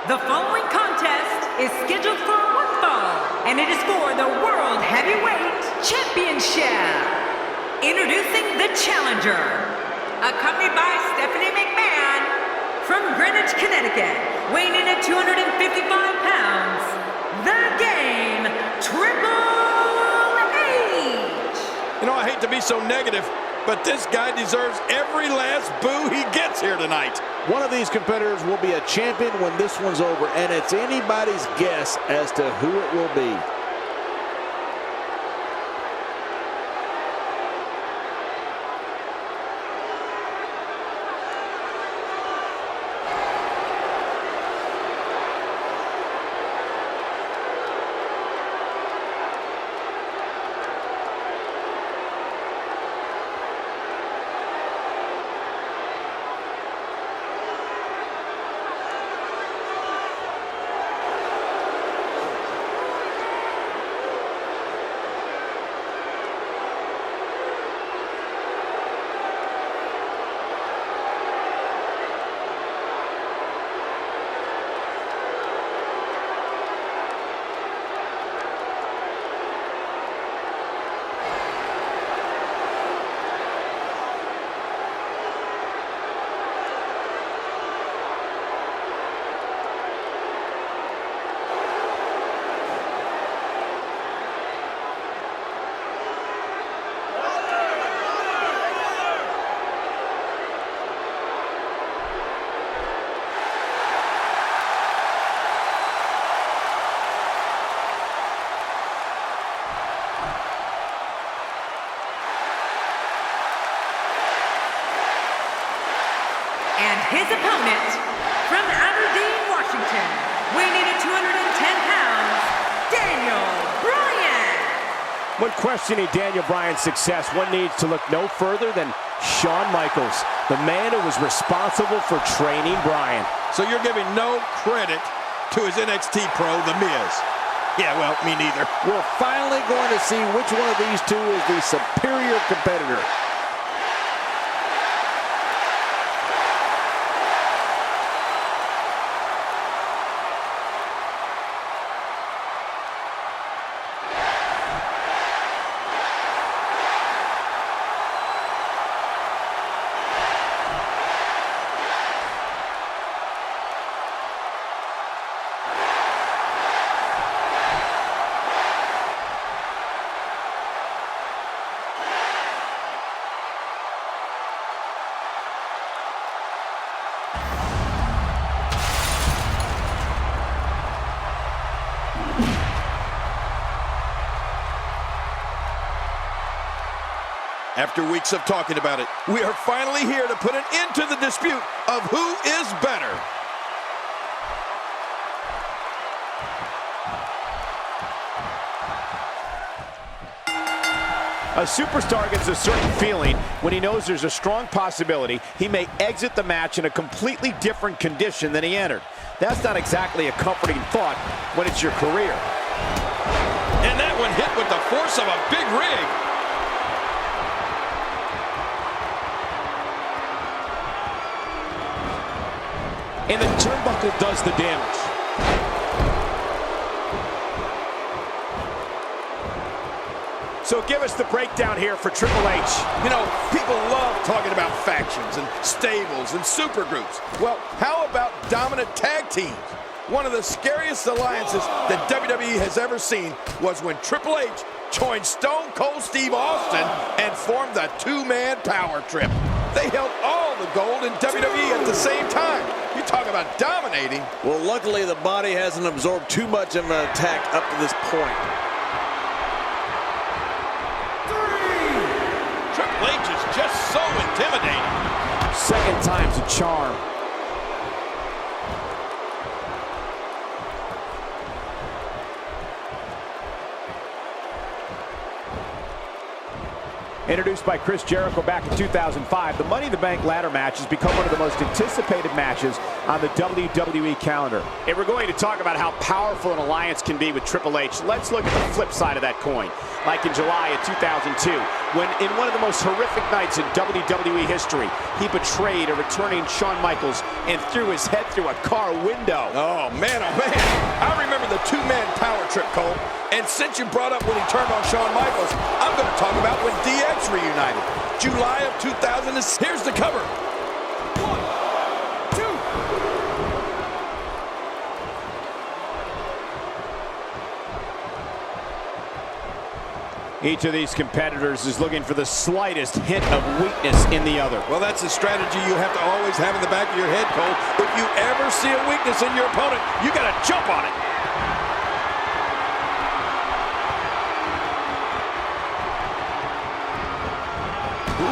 The following contest is scheduled for one fall, and it is for the World Heavyweight Championship. Introducing the challenger, accompanied by Stephanie McMahon from Greenwich, Connecticut, weighing in at 255 pounds, the Game, Triple H. You know, I hate to be so negative, but this guy deserves every last boo he gets here tonight. One of these competitors will be a champion when this one's over, and it's anybody's guess as to who it will be. And his opponent, from Aberdeen, Washington, weighing in at 210 pounds, Daniel Bryan. When questioning Daniel Bryan's success, one needs to look no further than Shawn Michaels, the man who was responsible for training Bryan. So you're giving no credit to his NXT pro, The Miz. Yeah, well, me neither. We're finally going to see which one of these two is the superior competitor. After weeks of talking about it, we are finally here to put an end to the dispute of who is better. A superstar gets a certain feeling when he knows there's a strong possibility he may exit the match in a completely different condition than he entered. That's not exactly a comforting thought when it's your career. And that one hit with the force of a big rig. And the turnbuckle does the damage. So give us the breakdown here for Triple H. You know, people love talking about factions and stables and supergroups. Well, how about dominant tag teams? One of the scariest alliances that WWE has ever seen was when Triple H joined Stone Cold Steve Austin and formed the two-man power trip. They held all the gold in WWE at the same time. You talk about dominating. Well, luckily the body hasn't absorbed too much of an attack up to this point. Triple H is just so intimidating. Second time's a charm. Introduced by Chris Jericho back in 2005, the Money in the Bank ladder match has become one of the most anticipated matches on the WWE calendar. If we're going to talk about how powerful an alliance can be with Triple H, let's look at the flip side of that coin. like in July of 2002, when in one of the most horrific nights in WWE history, he betrayed a returning Shawn Michaels and threw his head through a car window. Oh, man. I remember the two-man power trip, Cole. And since you brought up when he turned on Shawn Michaels, I'm going to talk about when DX reunited. July of 2000. Here's the cover. 1, 2. Each of these competitors is looking for the slightest hint of weakness in the other. Well, that's a strategy you have to always have in the back of your head, Cole. If you ever see a weakness in your opponent, you got to jump on it.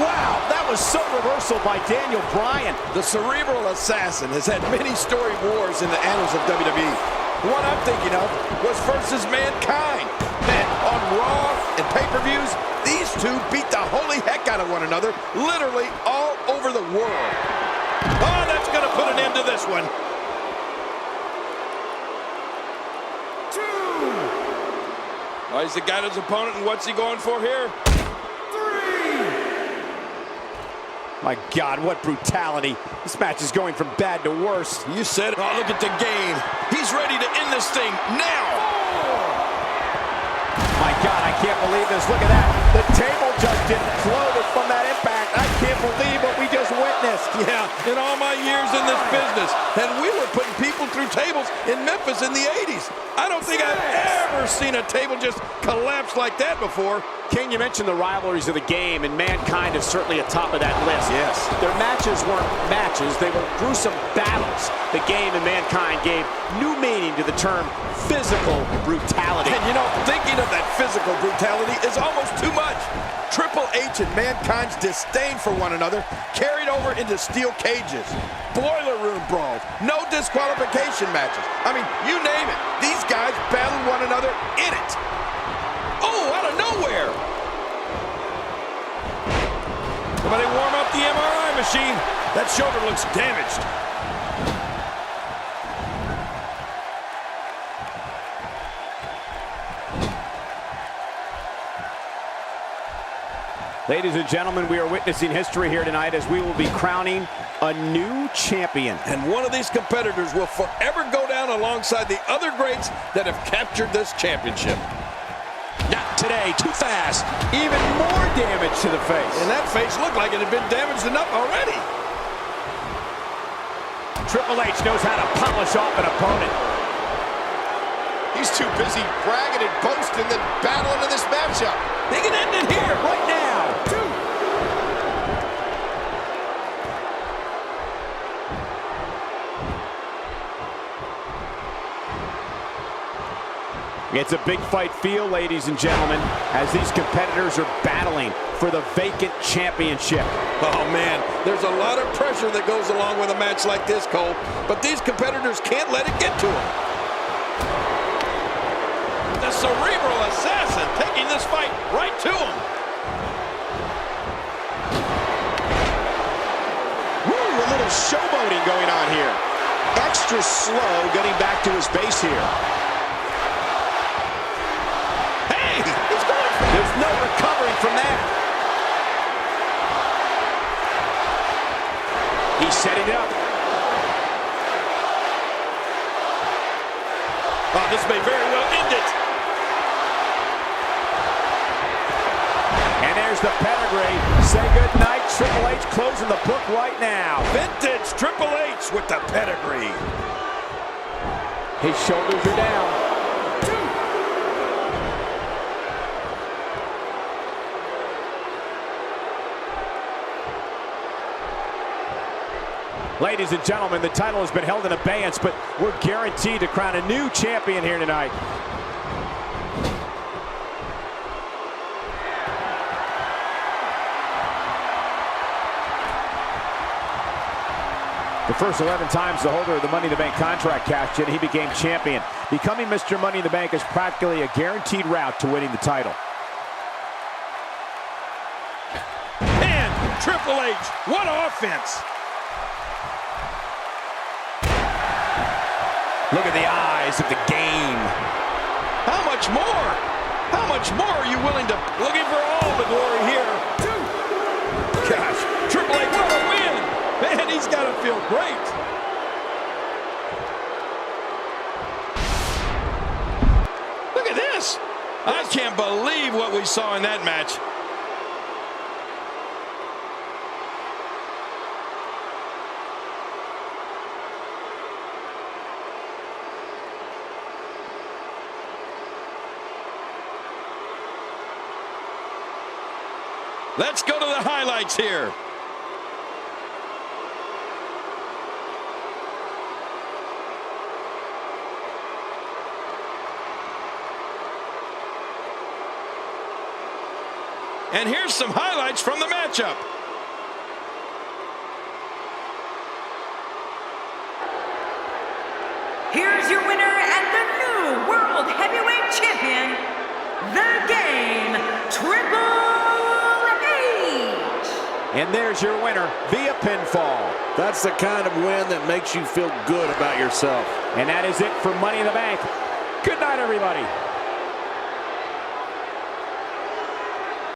Wow, that was some reversal by Daniel Bryan. The Cerebral Assassin has had many storied wars in the annals of WWE. The one I'm thinking of was versus Mankind. Man, on Raw and pay-per-views, these two beat the holy heck out of one another, literally all over the world. Oh, that's going to put an end to this one. 2. Oh, he's got his opponent, and what's he going for here? My God, what brutality. This match is going from bad to worse. You said it. Oh, look at the game. He's ready to end this thing now. My God, I can't believe this. Look at that. The table just imploded from that impact. I can't believe what we just witnessed. Yeah, in all my years in this business, and we were putting people through tables in Memphis in the 80s. I don't think I've ever seen a table just collapse like that before. King, you mentioned the rivalries of the game, and Mankind is certainly atop of that list. Yes. Their matches weren't matches, they were gruesome battles. The game and Mankind gave new meaning to the term physical brutality. And you know, thinking of that physical brutality is almost too much. Triple H and Mankind's disdain for one another carried over into steel cages, boiler room brawls, no disqualification matches. I mean, you name it. These guys battled one another in it. Oh, out of nowhere. Somebody warm up the MRI machine. That shoulder looks damaged. Ladies and gentlemen, we are witnessing history here tonight as we will be crowning a new champion. And one of these competitors will forever go down alongside the other greats that have captured this championship. Not today, too fast. Even more damage to the face. And that face looked like it had been damaged enough already. Triple H knows how to polish off an opponent. He's too busy bragging and boasting than battling in this matchup. They can end it here right now. 2. It's a big fight feel, ladies and gentlemen, as these competitors are battling for the vacant championship. Oh, man, there's a lot of pressure that goes along with a match like this, Cole. But these competitors can't let it get to them. The Cerebral Assassin taking this fight right to him. Woo, a little showboating going on here. Extra slow getting back to his base here. There's no recovering from that. He's setting it up. Oh, this may very well end it. And there's the pedigree. Say good night, Triple H closing the book right now. Vintage Triple H with the pedigree. His shoulders are down. Ladies and gentlemen, the title has been held in abeyance, but we're guaranteed to crown a new champion here tonight. The first 11 times the holder of the Money in the Bank contract cashed in, he became champion. Becoming Mr. Money in the Bank is practically a guaranteed route to winning the title. And Triple H, what offense! Look at the eyes of the game. How much more? How much more are you willing to... Looking for all the glory here. Gosh, Triple H, what a win. Man, he's got to feel great. Look at this. I can't believe what we saw in that match. Let's go to the highlights here. And here's some highlights from the matchup. Here's your winner and the new World Heavyweight Champion, The Game, Triple H. And there's your winner via pinfall. That's the kind of win that makes you feel good about yourself. And that is it for Money in the Bank. Good night, everybody.